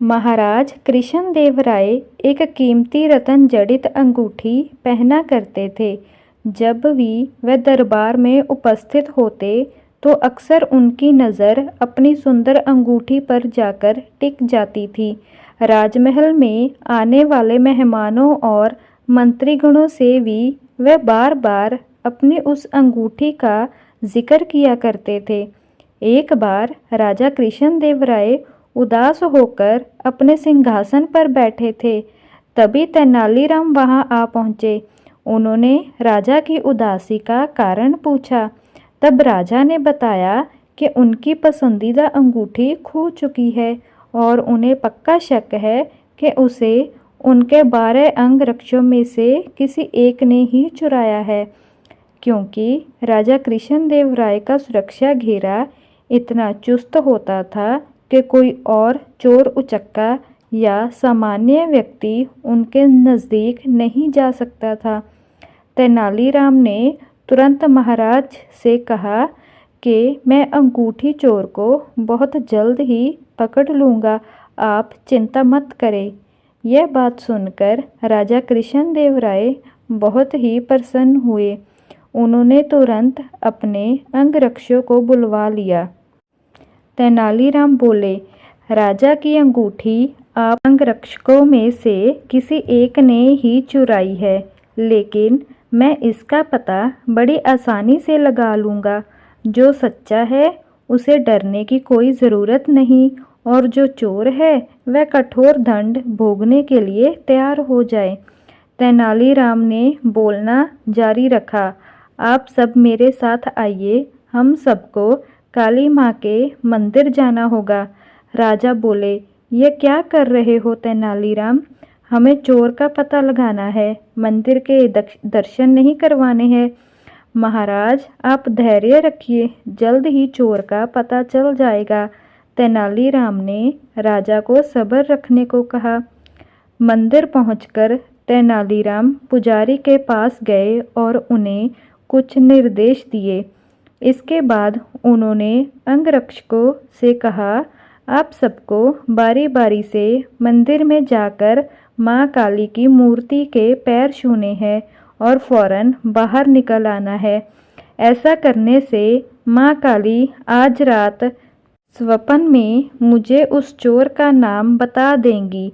महाराज कृष्णदेवराय एक कीमती रत्न जड़ित अंगूठी पहना करते थे। जब भी वह दरबार में उपस्थित होते तो अक्सर उनकी नज़र अपनी सुंदर अंगूठी पर जाकर टिक जाती थी। राजमहल में आने वाले मेहमानों और मंत्रीगणों से भी वह बार बार अपनी उस अंगूठी का जिक्र किया करते थे। एक बार राजा कृष्णदेवराय उदास होकर अपने सिंहासन पर बैठे थे। तभी तेनालीराम वहां आ पहुंचे। उन्होंने राजा की उदासी का कारण पूछा। तब राजा ने बताया कि उनकी पसंदीदा अंगूठी खो चुकी है और उन्हें पक्का शक है कि उसे उनके 12 अंगरक्षकों में से किसी एक ने ही चुराया है, क्योंकि राजा कृष्णदेवराय का सुरक्षा घेरा इतना चुस्त होता था कि कोई और चोर उचक्का या सामान्य व्यक्ति उनके नज़दीक नहीं जा सकता था। तेनालीराम ने तुरंत महाराज से कहा कि मैं अंगूठी चोर को बहुत जल्द ही पकड़ लूँगा, आप चिंता मत करें। यह बात सुनकर राजा कृष्णदेवराय बहुत ही प्रसन्न हुए। उन्होंने तुरंत अपने अंगरक्षकों को बुलवा लिया। तेनालीराम बोले, राजा की अंगूठी आप अंगरक्षकों में से किसी एक ने ही चुराई है, लेकिन मैं इसका पता बड़ी आसानी से लगा लूँगा। जो सच्चा है उसे डरने की कोई ज़रूरत नहीं, और जो चोर है वह कठोर दंड भोगने के लिए तैयार हो जाए। तेनालीराम ने बोलना जारी रखा, आप सब मेरे साथ आइए, हम सबको काली माँ के मंदिर जाना होगा। राजा बोले, यह क्या कर रहे हो तेनालीराम? हमें चोर का पता लगाना है, मंदिर के दर्शन नहीं करवाने हैं। महाराज आप धैर्य रखिए, जल्द ही चोर का पता चल जाएगा। तेनालीराम ने राजा को सब्र रखने को कहा। मंदिर पहुंचकर तेनालीराम पुजारी के पास गए और उन्हें कुछ निर्देश दिए। इसके बाद उन्होंने अंगरक्षकों से कहा, आप सबको बारी बारी से मंदिर में जाकर माँ काली की मूर्ति के पैर छूने हैं और फौरन बाहर निकल आना है। ऐसा करने से माँ काली आज रात स्वप्न में मुझे उस चोर का नाम बता देंगी।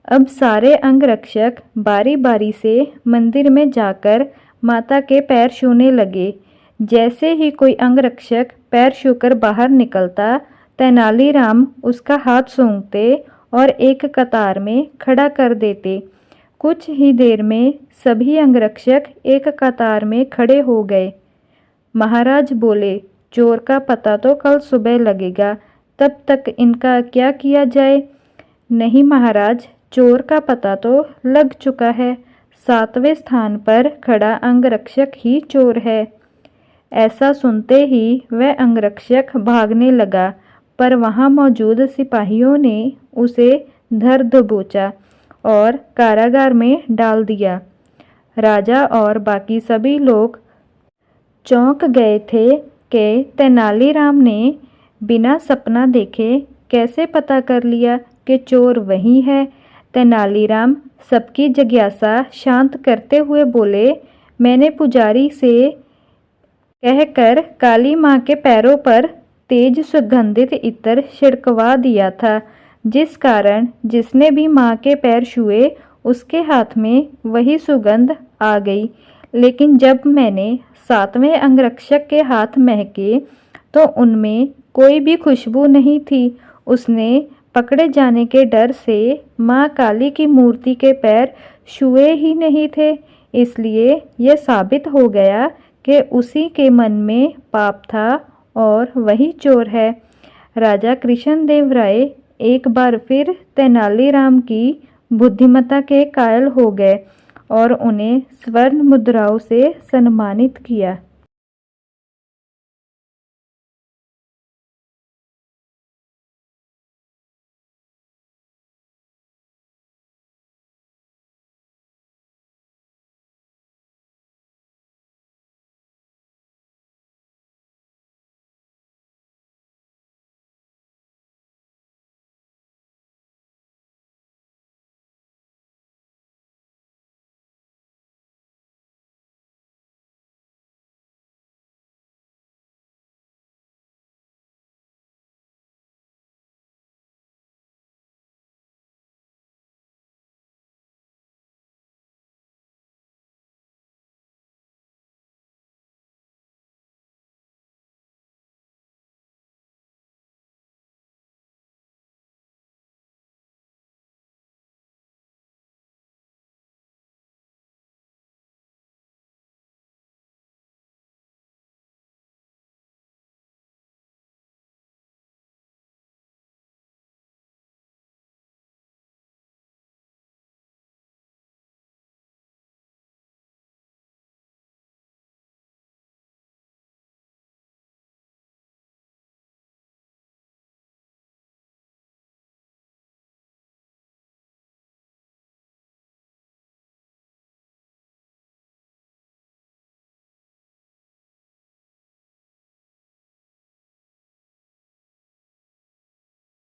अब सारे अंगरक्षक बारी बारी से मंदिर में जाकर माता के पैर छूने लगे। जैसे ही कोई अंगरक्षक पैर छूकर बाहर निकलता, तेनालीराम उसका हाथ सूंघते और एक कतार में खड़ा कर देते। कुछ ही देर में सभी अंगरक्षक एक कतार में खड़े हो गए। महाराज बोले, चोर का पता तो कल सुबह लगेगा, तब तक इनका क्या किया जाए? नहीं महाराज, चोर का पता तो लग चुका है। 7वें स्थान पर खड़ा अंगरक्षक ही चोर है। ऐसा सुनते ही वह अंगरक्षक भागने लगा, पर वहां मौजूद सिपाहियों ने उसे धर दबोचा और कारागार में डाल दिया। राजा और बाकी सभी लोग चौंक गए थे कि तेनालीराम ने बिना सपना देखे कैसे पता कर लिया कि चोर वही है। तेनालीराम सबकी जिज्ञासा शांत करते हुए बोले, मैंने पुजारी से कहकर काली माँ के पैरों पर तेज सुगंधित इत्र छिड़कवा दिया था, जिस कारण जिसने भी माँ के पैर छुए उसके हाथ में वही सुगंध आ गई। लेकिन जब मैंने 7वें अंगरक्षक के हाथ महके तो उनमें कोई भी खुशबू नहीं थी। उसने पकड़े जाने के डर से माँ काली की मूर्ति के पैर छुए ही नहीं थे। इसलिए यह साबित हो गया कि उसी के मन में पाप था और वही चोर है। राजा कृष्णदेवराय एक बार फिर तेनालीराम की बुद्धिमत्ता के कायल हो गए और उन्हें स्वर्ण मुद्राओं से सम्मानित किया।